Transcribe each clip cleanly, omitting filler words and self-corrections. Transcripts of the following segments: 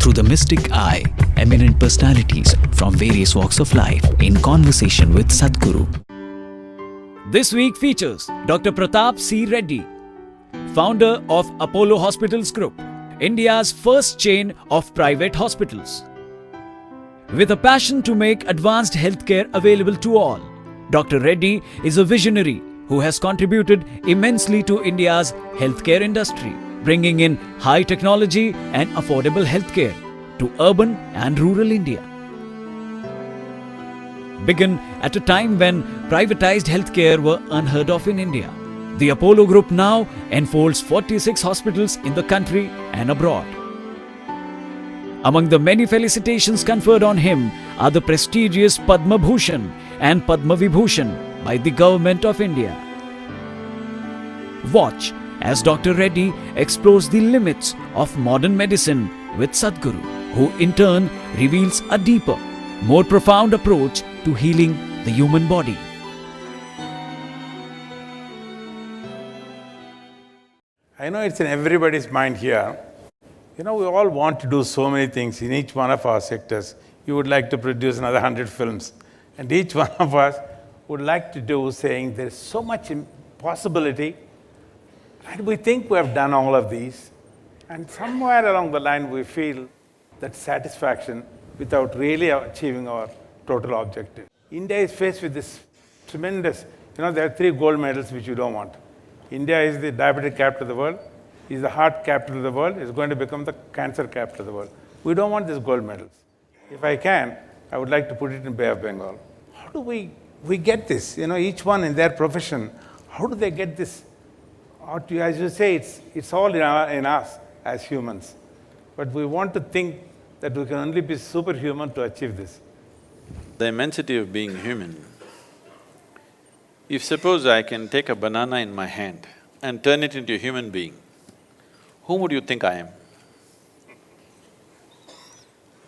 through the mystic eye, eminent personalities from various walks of life in conversation with Sadhguru. This week features Dr. Prathap C. Reddy, founder of Apollo Hospitals Group, India's first chain of private hospitals. With a passion to make advanced healthcare available to all, Dr. Reddy is a visionary who has contributed immensely to India's healthcare industry, bringing in high technology and affordable healthcare to urban and rural India. Begun at a time when privatized healthcare were unheard of in India, the Apollo Group now enfolds 46 hospitals in the country and abroad. Among the many felicitations conferred on him are the prestigious Padma Bhushan and Padma Vibhushan by the Government of India. Watch as Dr. Reddy explores the limits of modern medicine with Sadhguru, who in turn reveals a deeper, more profound approach to healing the human body. I know it's in everybody's mind here. We all want to do so many things in each one of our sectors. You would like to produce another 100 films. And each one of us would like to do, saying there's so much possibility. And we think we have done all of these. And somewhere along the line, we feel that satisfaction without really achieving our total objective. India is faced with this tremendous, there are 3 gold medals which you don't want. India is the diabetic capital of the world, is the heart capital of the world, is going to become the cancer capital of the world. We don't want these gold medals. If I can, I would like to put it in Bay of Bengal. How do we get this? Each one in their profession, how do they get this? As you say, it's all in us as humans. But we want to think that we can only be superhuman to achieve this. The immensity of being human. If suppose I can take a banana in my hand and turn it into a human being, whom would you think I am?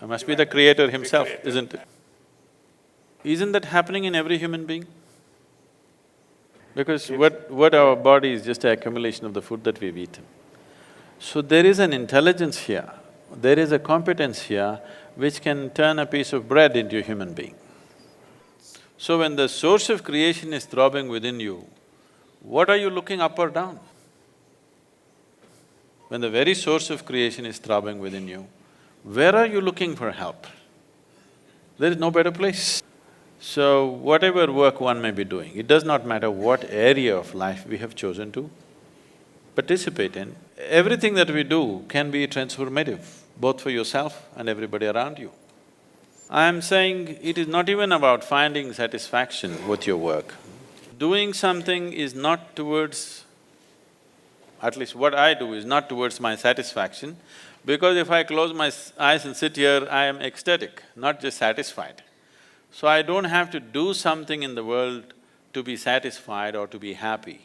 I must be the creator himself, isn't it? Isn't that happening in every human being? Because what our body is just an accumulation of the food that we've eaten. So there is an intelligence here, there is a competence here which can turn a piece of bread into a human being. So when the source of creation is throbbing within you, what are you looking up or down? When the very source of creation is throbbing within you, where are you looking for help? There is no better place. So whatever work one may be doing, it does not matter what area of life we have chosen to participate in, everything that we do can be transformative, both for yourself and everybody around you. I am saying it is not even about finding satisfaction with your work. Doing something is not towards, at least what I do is not towards my satisfaction, because if I close my eyes and sit here, I am ecstatic, not just satisfied. So I don't have to do something in the world to be satisfied or to be happy.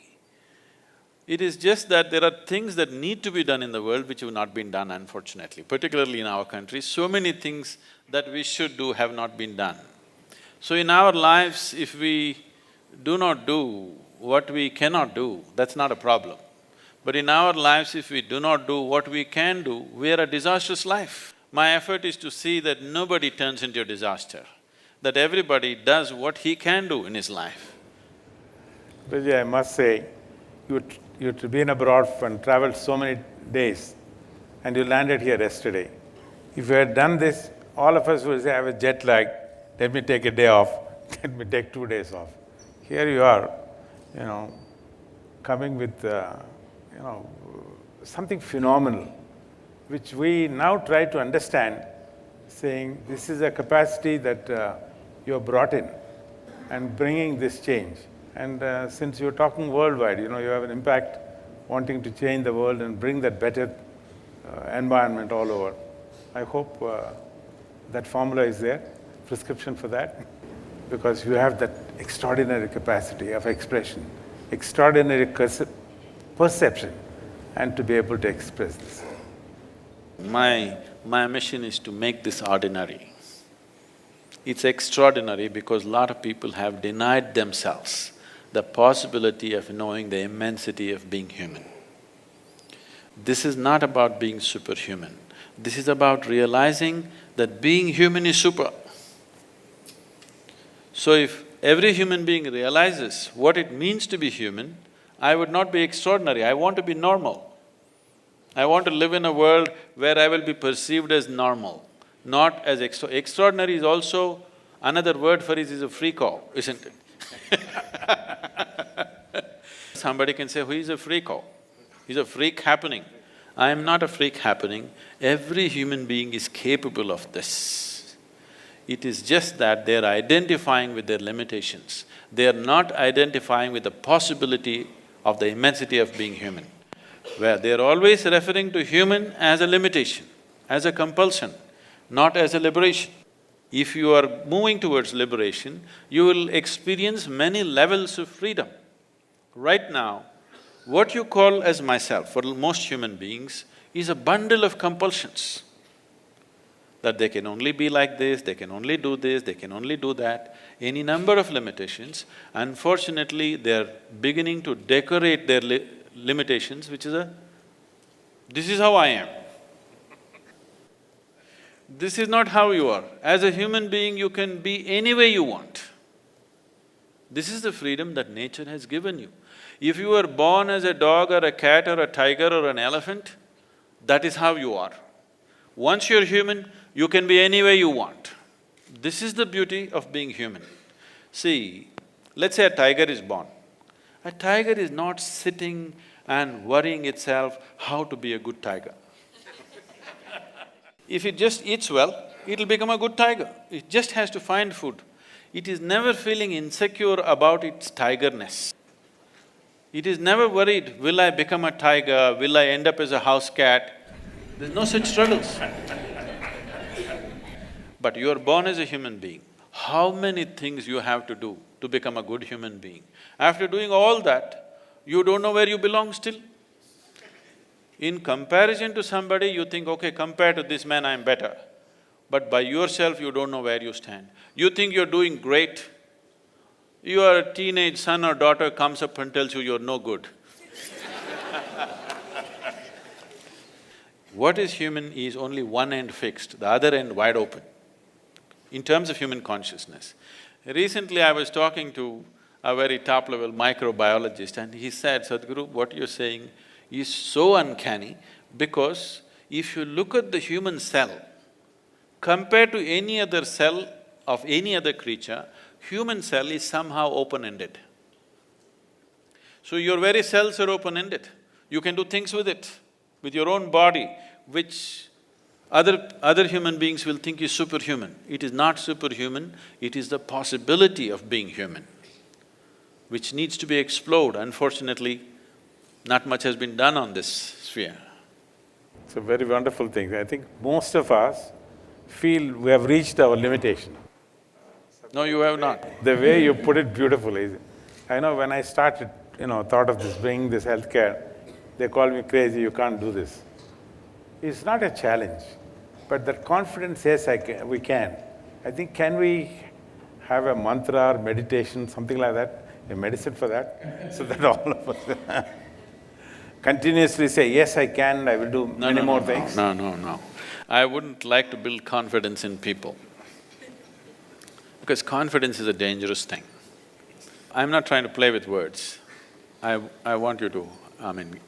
It is just that there are things that need to be done in the world which have not been done, unfortunately, particularly in our country. So many things that we should do have not been done. So in our lives, if we do not do what we cannot do, that's not a problem. But in our lives, if we do not do what we can do, we are a disastrous life. My effort is to see that nobody turns into a disaster, that everybody does what he can do in his life. Reddy, I must say, you've been abroad and traveled so many days, and you landed here yesterday. If you had done this, all of us would say, I have a jet lag, let me take a day off, let me take 2 days off. Here you are, coming with, something phenomenal, which we now try to understand, saying this is a capacity that you have brought in and bringing this change. And since you're talking worldwide, you have an impact wanting to change the world and bring that better environment all over. I hope that formula is there, prescription for that, because you have that extraordinary capacity of expression, extraordinary perception, and to be able to express this. My mission is to make this ordinary. It's extraordinary because a lot of people have denied themselves the possibility of knowing the immensity of being human. This is not about being superhuman. This is about realizing that being human is super. So if every human being realizes what it means to be human, I would not be extraordinary, I want to be normal. I want to live in a world where I will be perceived as normal, not as extraordinary is also… another word for it is a freako, isn't it? Somebody can say, who is a freako? He's a freak happening. I am not a freak happening. Every human being is capable of this. It is just that they're identifying with their limitations. They're not identifying with the possibility of the immensity of being human, where they're always referring to human as a limitation, as a compulsion, not as a liberation. If you are moving towards liberation, you will experience many levels of freedom. Right now, what you call as myself, for most human beings, is a bundle of compulsions. That they can only be like this, they can only do this, they can only do that, any number of limitations. Unfortunately, they're beginning to decorate their limitations, which is this is how I am. This is not how you are. As a human being, you can be any way you want. This is the freedom that nature has given you. If you were born as a dog or a cat or a tiger or an elephant, that is how you are. Once you're human, you can be any way you want. This is the beauty of being human. See, let's say a tiger is born. A tiger is not sitting and worrying itself how to be a good tiger. If it just eats well, it'll become a good tiger. It just has to find food. It is never feeling insecure about its tigerness. It is never worried, will I become a tiger, will I end up as a house cat? There's no such struggles. But you are born as a human being. How many things you have to do to become a good human being? After doing all that, you don't know where you belong still. In comparison to somebody, you think, okay, compared to this man, I'm better. But by yourself, you don't know where you stand. You think you're doing great. Your teenage son or daughter comes up and tells you you're no good. What is human is only one end fixed, the other end wide open, in terms of human consciousness. Recently, I was talking to a very top-level microbiologist and he said, Sadhguru, what you're saying is so uncanny because if you look at the human cell, compared to any other cell of any other creature, human cell is somehow open-ended. So your very cells are open-ended. You can do things with it, with your own body, which other human beings will think is superhuman. It is not superhuman, it is the possibility of being human, which needs to be explored. Unfortunately, not much has been done on this sphere. It's a very wonderful thing. I think most of us feel we have reached our limitation. No, you have not. The way you put it beautifully. I know when I started, thought of this, bringing this healthcare, they called me crazy, you can't do this. It's not a challenge, but that confidence says we can. I think, can we have a mantra or meditation, something like that, a medicine for that, so that all of us continuously say, yes, I can, I will do many more things? No. I wouldn't like to build confidence in people, because confidence is a dangerous thing. I'm not trying to play with words. I want you to,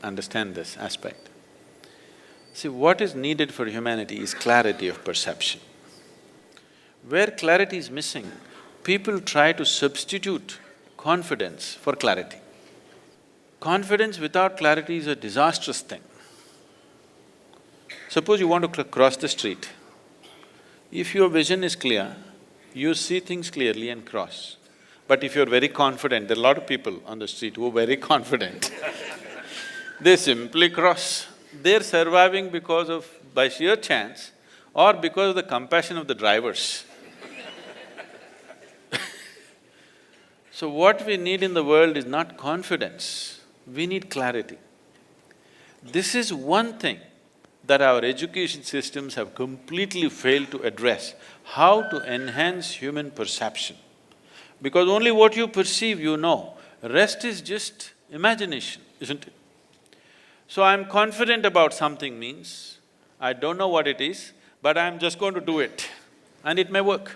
understand this aspect. See, what is needed for humanity is clarity of perception. Where clarity is missing, people try to substitute confidence for clarity. Confidence without clarity is a disastrous thing. Suppose you want to cross the street. If your vision is clear, you see things clearly and cross. But if you're very confident, there are a lot of people on the street who are very confident. They simply cross. They're surviving by sheer chance or because of the compassion of the drivers. So what we need in the world is not confidence, we need clarity. This is one thing that our education systems have completely failed to address, how to enhance human perception. Because only what you perceive you know, rest is just imagination, isn't it? So I'm confident about something means I don't know what it is, but I'm just going to do it, and it may work.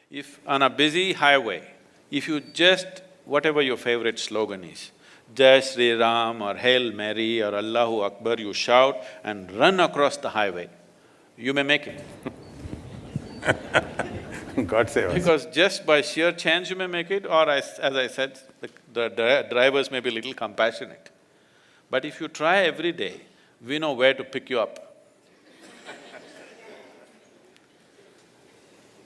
If on a busy highway, if you just… whatever your favorite slogan is, Jai Sri Ram or Hail Mary or Allahu Akbar, you shout and run across the highway, you may make it. God save us. Because just by sheer chance you may make it, or as I said, the drivers may be a little compassionate. But if you try every day, we know where to pick you up.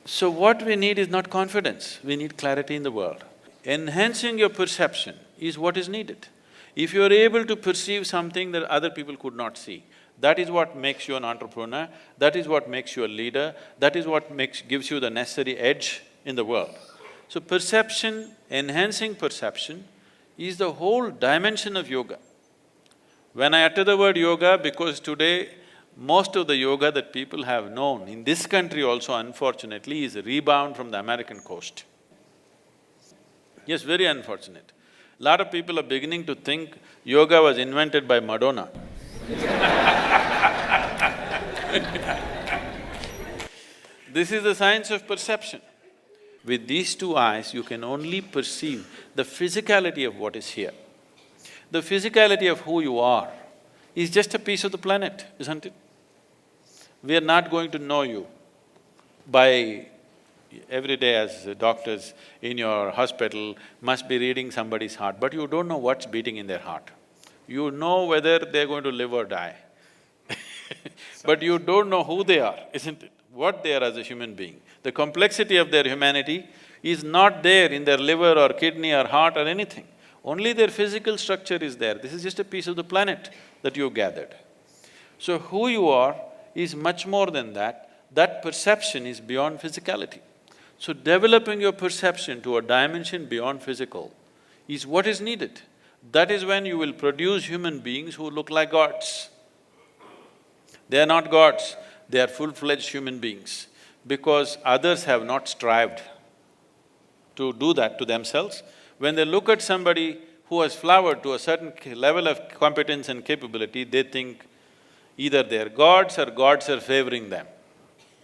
So what we need is not confidence, we need clarity in the world. Enhancing your perception is what is needed. If you are able to perceive something that other people could not see, that is what makes you an entrepreneur, that is what makes you a leader, that is what gives you the necessary edge in the world. So perception, enhancing perception is the whole dimension of yoga. When I utter the word yoga, because today most of the yoga that people have known in this country also unfortunately is a rebound from the American coast. Yes, very unfortunate. Lot of people are beginning to think yoga was invented by Madonna. This is the science of perception. With these two eyes, you can only perceive the physicality of what is here. The physicality of who you are is just a piece of the planet, isn't it? We are not going to know you by… Every day as doctors in your hospital must be reading somebody's heart, but you don't know what's beating in their heart. You know whether they're going to live or die but you don't know who they are, isn't it? What they are as a human being. The complexity of their humanity is not there in their liver or kidney or heart or anything. Only their physical structure is there. This is just a piece of the planet that you've gathered. So who you are is much more than that. That perception is beyond physicality. So developing your perception to a dimension beyond physical is what is needed. That is when you will produce human beings who look like gods. They are not gods, they are full-fledged human beings, because others have not strived to do that to themselves. When they look at somebody who has flowered to a certain level of competence and capability, they think either they're gods or gods are favoring them.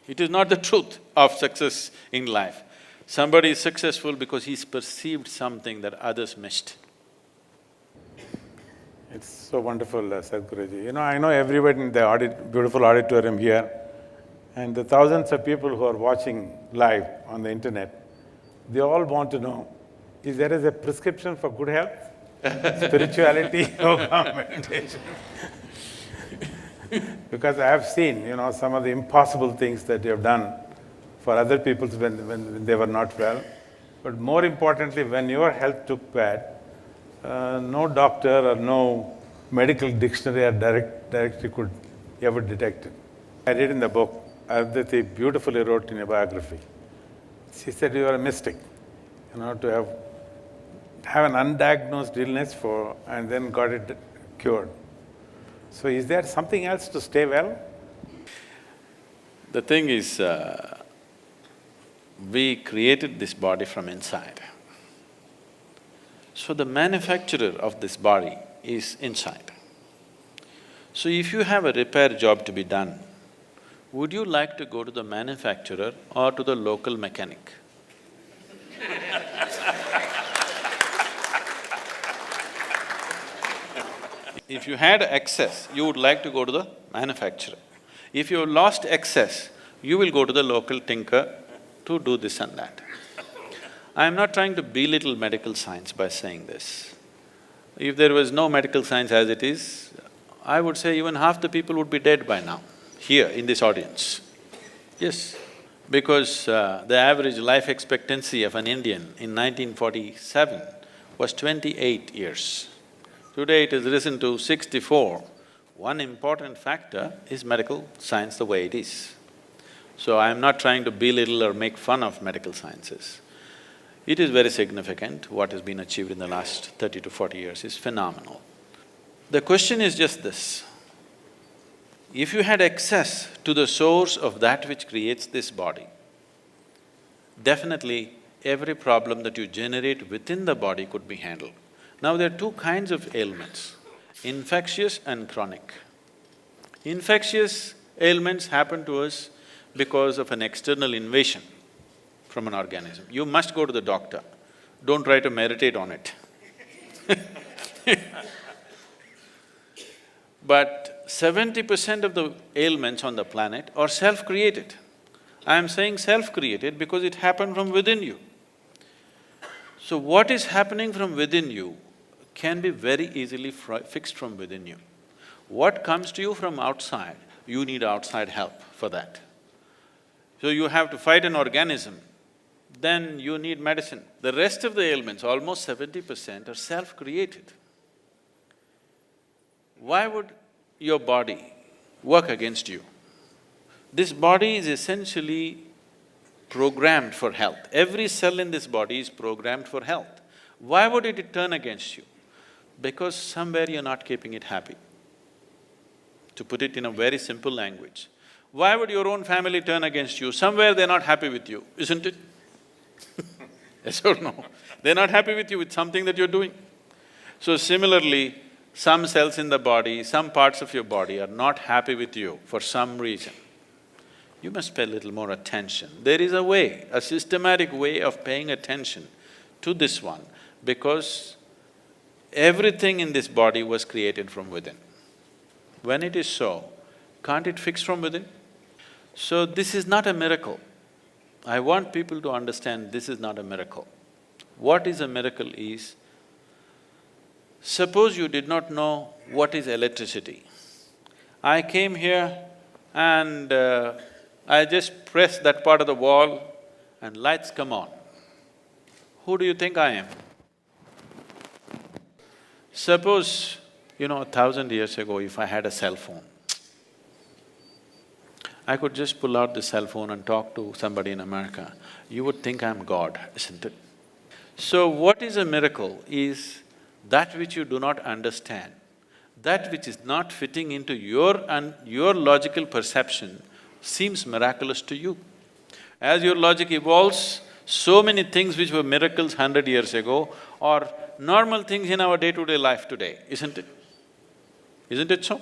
It is not the truth of success in life. Somebody is successful because he's perceived something that others missed. It's so wonderful, Sadhguruji. You know, I know everybody in the beautiful auditorium here, and the thousands of people who are watching live on the internet, they all want to know, is there a prescription for good health? Spirituality, yoga, meditation. Because I have seen, some of the impossible things that you have done for other people when they were not well. But more importantly, when your health took bad, no doctor or no medical dictionary or directory could ever detect it. I read in the book, Aditi beautifully wrote in a biography. She said you are a mystic, to have an undiagnosed illness and then got it cured. So is there something else to stay well? The thing is, we created this body from inside. So the manufacturer of this body is inside. So if you have a repair job to be done, would you like to go to the manufacturer or to the local mechanic? If you had excess, you would like to go to the manufacturer. If you lost excess, you will go to the local tinker to do this and that. I am not trying to belittle medical science by saying this. If there was no medical science as it is, I would say even half the people would be dead by now, here in this audience. Yes, because the average life expectancy of an Indian in 1947 was 28 years. Today it has risen to 64. One important factor is medical science the way it is. So I am not trying to belittle or make fun of medical sciences. It is very significant. What has been achieved in the last 30 to 40 years is phenomenal. The question is just this: if you had access to the source of that which creates this body, definitely every problem that you generate within the body could be handled. Now there are two kinds of ailments, infectious and chronic. Infectious ailments happen to us because of an external invasion from an organism. You must go to the doctor. Don't try to meditate on it. But 70% of the ailments on the planet are self-created. I am saying self-created because it happened from within you. So what is happening from within you can be very easily fixed from within you. What comes to you from outside, you need outside help for that. So you have to fight an organism, then you need medicine. The rest of the ailments, almost 70%, are self-created. Why would your body work against you? This body is essentially programmed for health. Every cell in this body is programmed for health. Why would it turn against you? Because somewhere you're not keeping it happy. To put it in a very simple language, why would your own family turn against you? Somewhere they're not happy with you, isn't it? Yes or no? They're not happy with you with something that you're doing. So similarly, some cells in the body, some parts of your body are not happy with you for some reason. You must pay a little more attention. There is a way, a systematic way of paying attention to this one, because everything in this body was created from within. When it is so, can't it fix from within? So this is not a miracle. I want people to understand this is not a miracle. What is a miracle is, suppose you did not know what is electricity. I came here and I just press that part of the wall and lights come on. Who do you think I am? Suppose, 1,000 years ago, if I had a cell phone, I could just pull out the cell phone and talk to somebody in America. You would think I'm God, isn't it? So what is a miracle is that which you do not understand, that which is not fitting into your logical perception seems miraculous to you. As your logic evolves, so many things which were miracles 100 years ago are normal things in our day-to-day life today, isn't it? Isn't it so?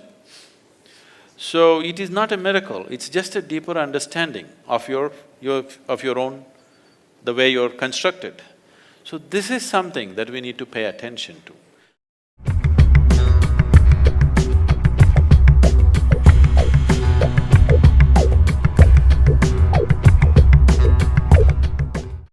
So it is not a miracle, it's just a deeper understanding of your own, the way you're constructed. So this is something that we need to pay attention to.